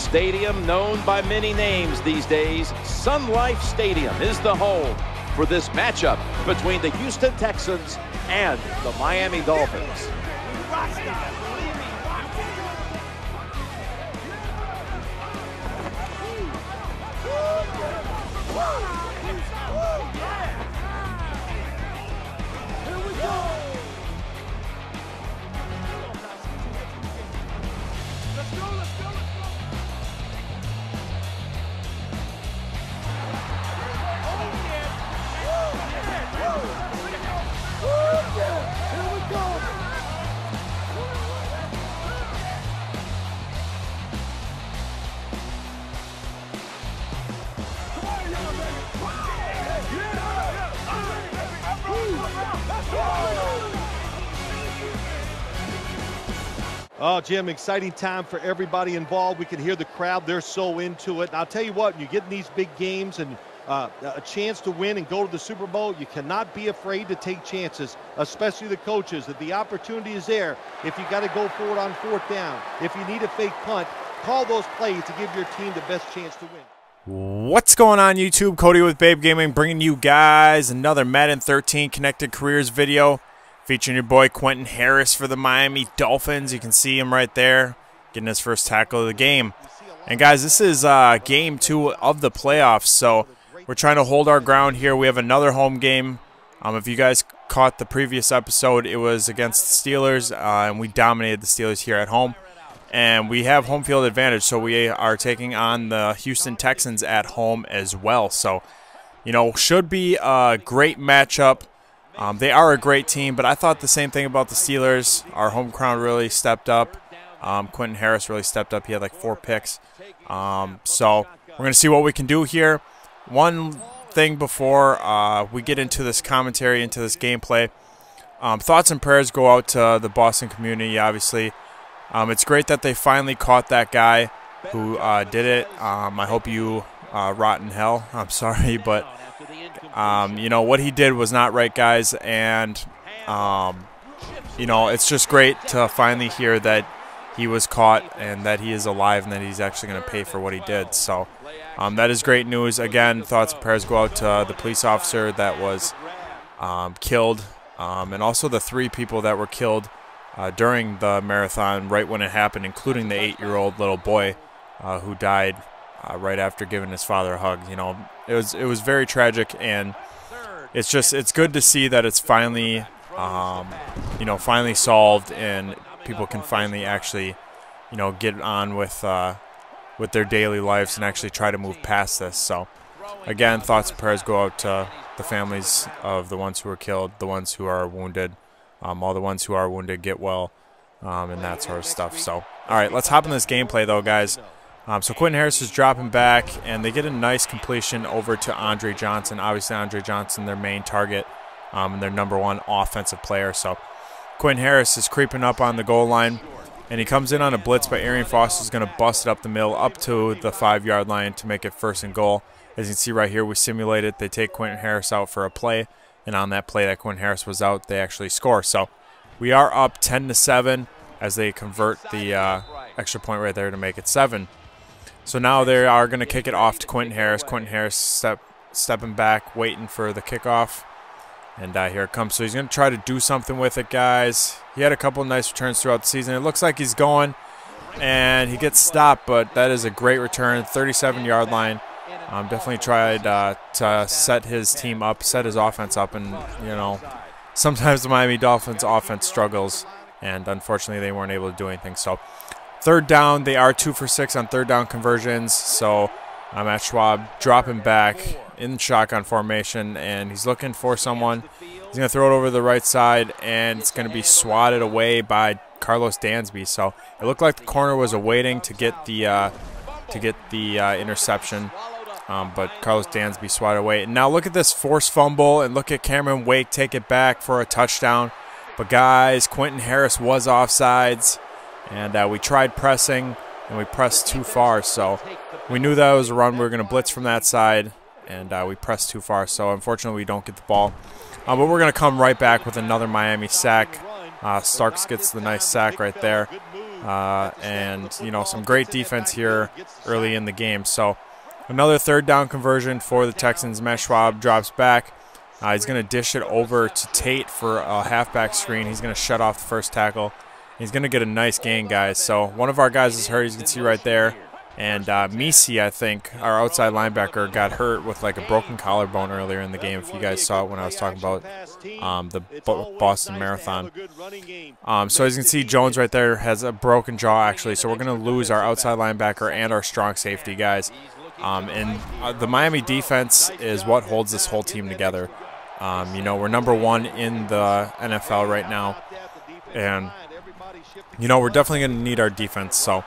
stadium known by many names these days, Sun Life Stadium is the home for this matchup between the Houston Texans and the Miami Dolphins. Oh, Jim, exciting time for everybody involved. We can hear the crowd. They're so into it. And I'll tell you what, you get in these big games and a chance to win and go to the Super Bowl, you cannot be afraid to take chances, especially the coaches. If the opportunity is there, if you got to go for it on 4th down, if you need a fake punt, call those plays to give your team the best chance to win. What's going on YouTube? Cody with Babe Gaming bringing you guys another Madden 13 Connected Careers video featuring your boy Quinton Harris for the Miami Dolphins. You can see him right there getting his first tackle of the game. And guys, this is game 2 of the playoffs, so we're trying to hold our ground here. We have another home game. If you guys caught the previous episode, it was against the Steelers, and we dominated the Steelers here at home. And we have home field advantage, so we are taking on the Houston Texans at home as well. So, you know, should be a great matchup. They are a great team, but I thought the same thing about the Steelers. Our home crowd really stepped up. Quinton Harris really stepped up. He had like 4 picks. So we're going to see what we can do here. One thing before we get into this commentary, into this gameplay, thoughts and prayers go out to the Boston community, obviously. It's great that they finally caught that guy who did it. I hope you rot in hell. I'm sorry, but you know, what he did was not right, guys. And, you know, it's just great to finally hear that he was caught and that he is alive and that he's actually going to pay for what he did. So that is great news. Again, thoughts and prayers go out to the police officer that was killed, and also the 3 people that were killed during the marathon right when it happened, including the 8-year-old little boy who died right after giving his father a hug. You know, it was very tragic, and it's good to see that it's finally you know, finally solved, and people can finally actually, you know, get on with their daily lives and actually try to move past this. So again, thoughts and prayers go out to the families of the ones who were killed, the ones who are wounded. All the ones who are wounded get well, and that sort of stuff. So, all right, let's hop in this gameplay, though, guys. So Quinton Harris is dropping back, and they get a nice completion over to Andre Johnson. Obviously, Andre Johnson, their main target, and their #1 offensive player. So Quinton Harris is creeping up on the goal line, and he comes in on a blitz, but Arian Foster is going to bust it up the middle up to the 5-yard line to make it 1st and goal. As you can see right here, we simulate it. They take Quinton Harris out for a play. And on that play that Quinton Harris was out, they actually score. So we are up 10-7 as they convert the extra point right there to make it 7. So now they are going to kick it off to Quinton Harris. Quinton Harris stepping back, waiting for the kickoff. And here it comes. So he's going to try to do something with it, guys. He had a couple of nice returns throughout the season. It looks like he's going, and he gets stopped, but that is a great return, 37-yard line. Definitely tried to set his team up, set his offense up, and, you know, sometimes the Miami Dolphins offense struggles, and unfortunately they weren't able to do anything. So 3rd down, they are 2 for 6 on 3rd down conversions. So Matt Schwab dropping back in shotgun formation, and he's looking for someone. He's going to throw it over the right side, and it's going to be swatted away by Carlos Dansby. So it looked like the corner was awaiting to get the interception. But Carlos Dansby swatted away. And now look at this forced fumble, and look at Cameron Wake take it back for a touchdown. But guys, Quinton Harris was offsides, and we tried pressing, and we pressed too far. So we knew that was a run. We were going to blitz from that side, and we pressed too far. So unfortunately, we don't get the ball. But we're going to come right back with another Miami sack. Starks gets the nice sack right there. and, you know, some great defense here early in the game. So another third down conversion for the Texans. Matt Schwab drops back. He's going to dish it over to Tate for a halfback screen. He's going to shut off the first tackle. He's going to get a nice gain, guys. So one of our guys is hurt, as you can see right there. And Misi, I think, our outside linebacker, got hurt with like a broken collarbone earlier in the game, if you guys saw it when I was talking about the Boston Marathon. So as you can see, Jones right there has a broken jaw, actually. So we're going to lose our outside linebacker and our strong safety, guys. And the Miami defense is what holds this whole team together. You know, we're #1 in the NFL right now. And, you know, we're definitely going to need our defense. So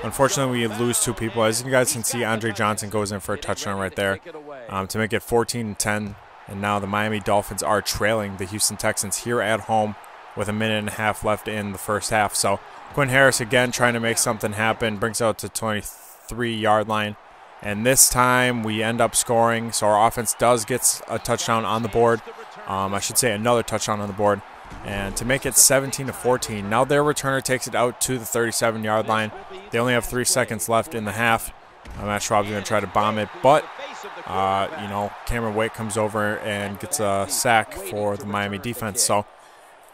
unfortunately, we lose 2 people. As you guys can see, Andre Johnson goes in for a touchdown right there to make it 14-10. And now the Miami Dolphins are trailing the Houston Texans here at home with 1.5 minutes left in the first half. So Quinton Harris again trying to make something happen, brings out to 23-yard line. And this time we end up scoring. So our offense does get a touchdown on the board. I should say another touchdown on the board. And to make it 17-14. Now their returner takes it out to the 37-yard line. They only have 3 seconds left in the half. Matt Schwab's going to try to bomb it, but you know, Cameron Wake comes over and gets a sack for the Miami defense. So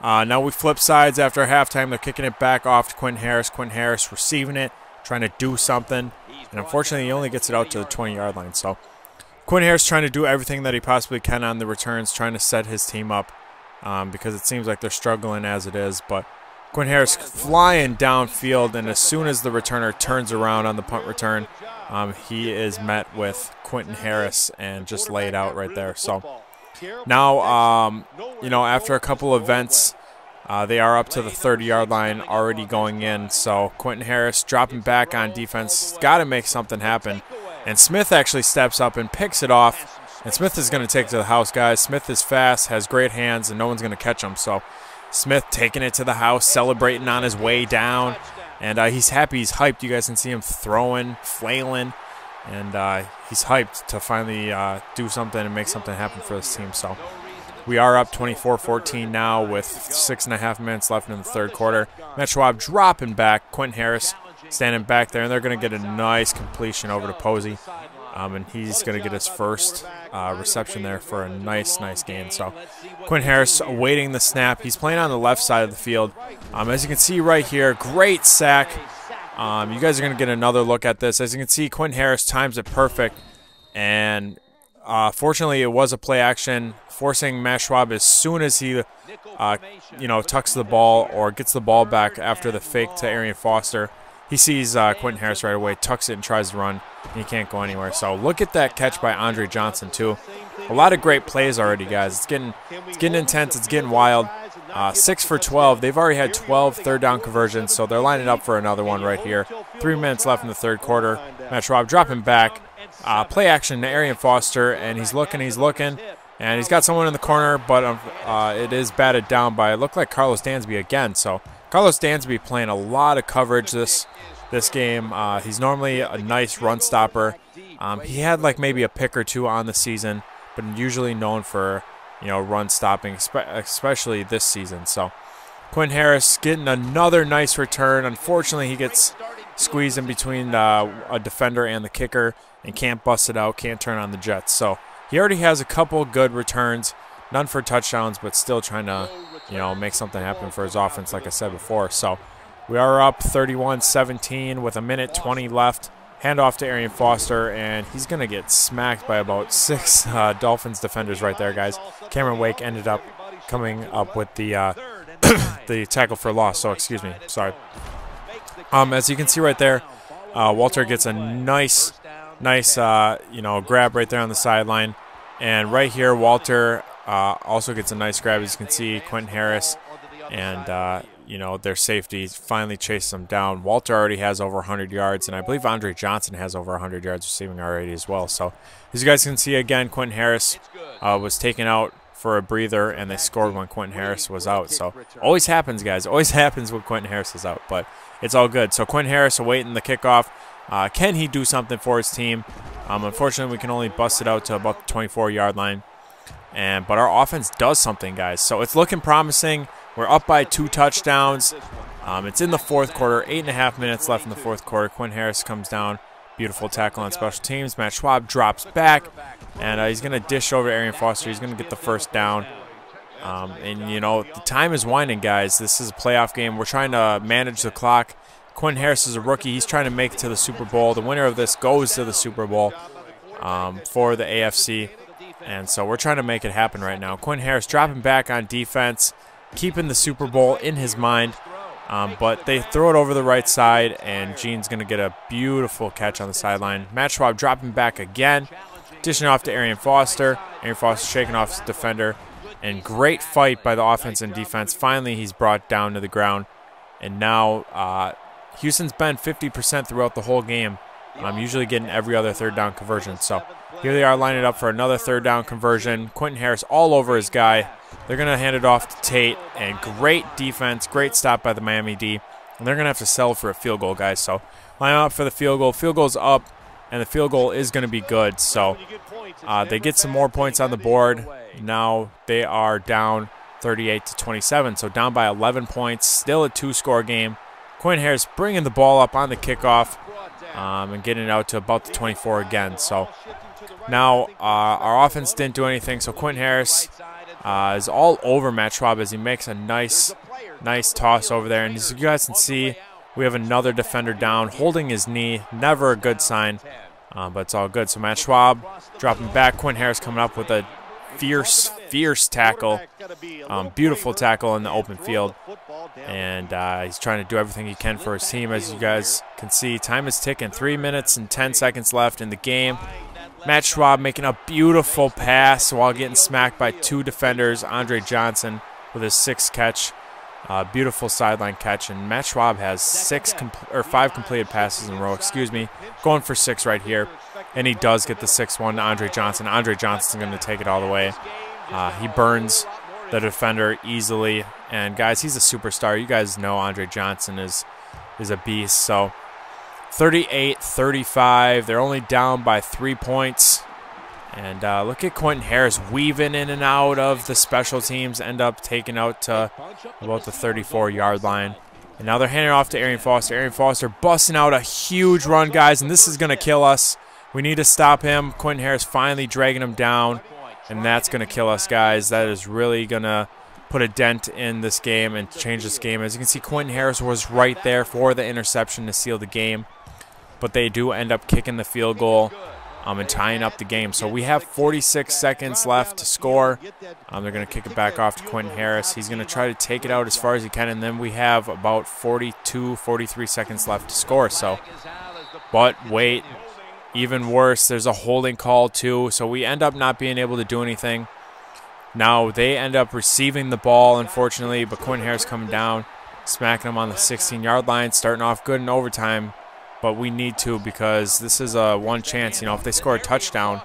now we flip sides after halftime. They're kicking it back off to Quinton Harris. Quinton Harris receiving it, trying to do something, and unfortunately he only gets it out to the 20-yard line. So Quinton Harris trying to do everything that he possibly can on the returns, trying to set his team up because it seems like they're struggling as it is. But Quinton Harris flying downfield, and as soon as the returner turns around on the punt return, he is met with Quinton Harris and just laid out right there. So now, you know, after a couple of events, they are up to the 30-yard line already going in. So Quinton Harris dropping back on defense, got to make something happen. And Smith actually steps up and picks it off. And Smith is going to take it to the house, guys. Smith is fast, has great hands, and no one's going to catch him. So Smith taking it to the house, celebrating on his way down. And he's happy, he's hyped. You guys can see him throwing, flailing. And he's hyped to finally do something and make something happen for this team. So we are up 24-14 now with 6.5 minutes left in the third quarter. Matt Schwab dropping back. Quinton Harris standing back there. And they're going to get a nice completion over to Posey. And he's going to get his first reception there for a nice gain. So Quinton Harris awaiting the snap. He's playing on the left side of the field. As you can see right here, great sack. You guys are going to get another look at this. As you can see, Quinton Harris times it perfect. And fortunately, it was a play action, forcing Matt Schwab as soon as he you know, tucks the ball or gets the ball back after the fake to Arian Foster. He sees Quinton Harris right away, tucks it and tries to run, and he can't go anywhere. So look at that catch by Andre Johnson too. A lot of great plays already, guys. It's getting intense. It's getting wild. 6 for 12. They've already had 12 third down conversions, so they're lining up for another one right here. 3 minutes left in the third quarter. Matt Schwab dropping back. Play action to Arian Foster, and he's looking, and he's got someone in the corner, but it is batted down by, it looked like Carlos Dansby again. So Carlos Dansby playing a lot of coverage this game. He's normally a nice run stopper. He had like maybe a pick or two on the season, but usually known for, you know, run stopping, especially this season. So Quinton Harris getting another nice return. Unfortunately, he gets squeezed in between a defender and the kicker and can't bust it out, can't turn on the Jets. So he already has a couple good returns, none for touchdowns, but still trying to, you know, make something happen for his offense, like I said before. So we are up 31-17 with 1:20 left. Handoff to Arian Foster, and he's going to get smacked by about 6 Dolphins defenders right there, guys. Cameron Wake ended up coming up with the the tackle for loss, so excuse me, sorry. As you can see right there, Walter gets a nice you know, grab right there on the sideline. And right here, Walter also gets a nice grab. As you can see, Quinton Harris and you know, their safety finally chased them down. Walter already has over 100 yards, and I believe Andre Johnson has over 100 yards receiving already as well. So as you guys can see again, Quinton Harris was taken out for a breather, and they scored when Quinton Harris was out. So always happens, guys. Always happens when Quinton Harris is out, but it's all good. So Quinton Harris awaiting the kickoff. Can he do something for his team? Unfortunately, we can only bust it out to about the 24-yard line. But our offense does something, guys. So it's looking promising. We're up by 2 touchdowns. It's in the fourth quarter, 8.5 minutes left in the fourth quarter. Quinton Harris comes down. Beautiful tackle on special teams. Matt Schwab drops back, and he's going to dish over to Arian Foster. He's going to get the first down. And, you know, the time is winding, guys. This is a playoff game. We're trying to manage the clock. Quinton Harris is a rookie. He's trying to make it to the Super Bowl. The winner of this goes to the Super Bowl for the AFC. And so we're trying to make it happen right now. Quinton Harris dropping back on defense, keeping the Super Bowl in his mind. But they throw it over the right side, and Gene's going to get a beautiful catch on the sideline. Matt Schwab dropping back again, dishing off to Arian Foster. Arian Foster shaking off his defender. And great fight by the offense and defense. Finally, he's brought down to the ground. And now Houston's been 50% throughout the whole game. Usually getting every other third down conversion. So here they are lining up for another third down conversion. Quinton Harris all over his guy. They're going to hand it off to Tate. And great defense, great stop by the Miami D. And they're going to have to settle for a field goal, guys. So line up for the field goal. Field goal's up, and the field goal is going to be good. So they get some more points on the board. Now they are down 38-27. So down by 11 points. Still a two-score game. Quinton Harris bringing the ball up on the kickoff and getting it out to about the 24 again. So now our offense didn't do anything. So Quinton Harris is all over Matt Schwab as he makes a nice toss over there. And as you guys can see, we have another defender down, holding his knee. Never a good sign, but it's all good. So Matt Schwab dropping back. Quinton Harris coming up with a fierce tackle. Beautiful tackle in the open field. And he's trying to do everything he can for his team. As you guys can see, time is ticking. 3 minutes and 10 seconds left in the game. Matt Schwab making a beautiful pass while getting smacked by two defenders. Andre Johnson with his sixth catch. Beautiful sideline catch. And Matt Schwab has 5 completed passes in a row. Going for 6 right here. And he does get the 6th one to Andre Johnson. Andre Johnson's going to take it all the way. He burns the defender easily. And, guys, he's a superstar. You guys know Andre Johnson is a beast. So 38-35. They're only down by 3 points. And look at Quinton Harris weaving in and out of the special teams. End up taking out to about the 34-yard line. And now they're handing it off to Arian Foster. Arian Foster busting out a huge run, guys. And this is going to kill us. We need to stop him. Quinton Harris finally dragging him down. And that's going to kill us, guys. That is really going to put a dent in this game and change this game. As you can see, Quinton Harris was right there for the interception to seal the game. But they do end up kicking the field goal and tying up the game. So we have 46 seconds left to score. They're going to kick it back off to Quinton Harris. He's going to try to take it out as far as he can. And then we have about 43 seconds left to score. So, but wait. Even worse, there's a holding call too, so we end up not being able to do anything. Now they end up receiving the ball, unfortunately, but Quinton Harris coming down, smacking him on the 16-yard line, starting off good in overtime, but we need to because this is a one chance. You know, if they score a touchdown,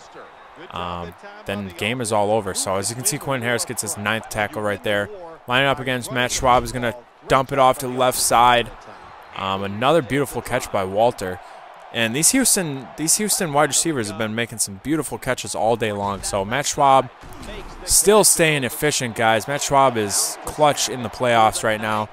then the game is all over. So as you can see, Quinton Harris gets his 9th tackle right there. Lining up against Matt Schwab is going to dump it off to the left side. Another beautiful catch by Walter. And these Houston wide receivers have been making some beautiful catches all day long. So Matt Schwab still staying efficient, guys. Matt Schwab is clutch in the playoffs right now.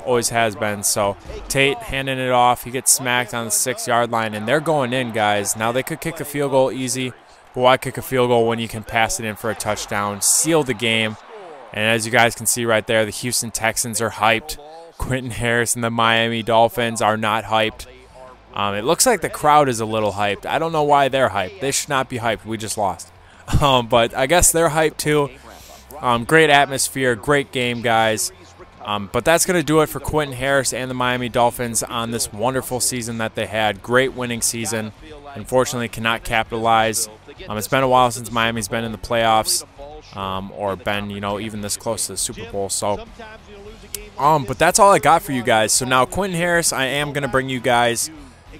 Always has been. So Tate handing it off. He gets smacked on the 6-yard line. And they're going in, guys. Now they could kick a field goal easy. But why kick a field goal when you can pass it in for a touchdown? Seal the game. And as you guys can see right there, the Houston Texans are hyped. Quinton Harris and the Miami Dolphins are not hyped. It looks like the crowd is a little hyped. I don't know why they're hyped. They should not be hyped. We just lost. But I guess they're hyped too. Great atmosphere. Great game, guys. But that's going to do it for Quinton Harris and the Miami Dolphins on this wonderful season that they had. Great winning season. Unfortunately, cannot capitalize. It's been a while since Miami's been in the playoffs or been, you know, even this close to the Super Bowl. So, but that's all I got for you guys. So now Quinton Harris, I am going to bring you guys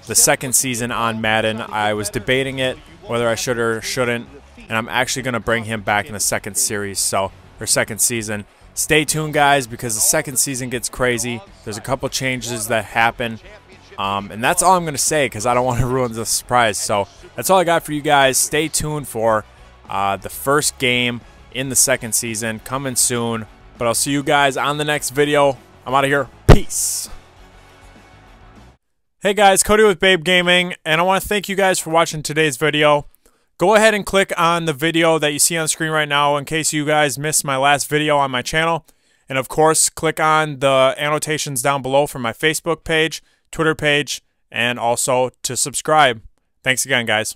the second season on Madden. I was debating it, whether I should or shouldn't, and I'm actually going to bring him back in the second series, or second season. Stay tuned, guys, because the second season gets crazy. There's a couple changes that happen, and that's all I'm going to say because I don't want to ruin the surprise. So that's all I got for you guys. Stay tuned for the first game in the second season coming soon, but I'll see you guys on the next video. I'm out of here. Peace. Hey guys, Cody with Babe Gaming, and I want to thank you guys for watching today's video. Go ahead and click on the video that you see on screen right now in case you guys missed my last video on my channel. And of course, click on the annotations down below for my Facebook page, Twitter page, and also to subscribe. Thanks again, guys.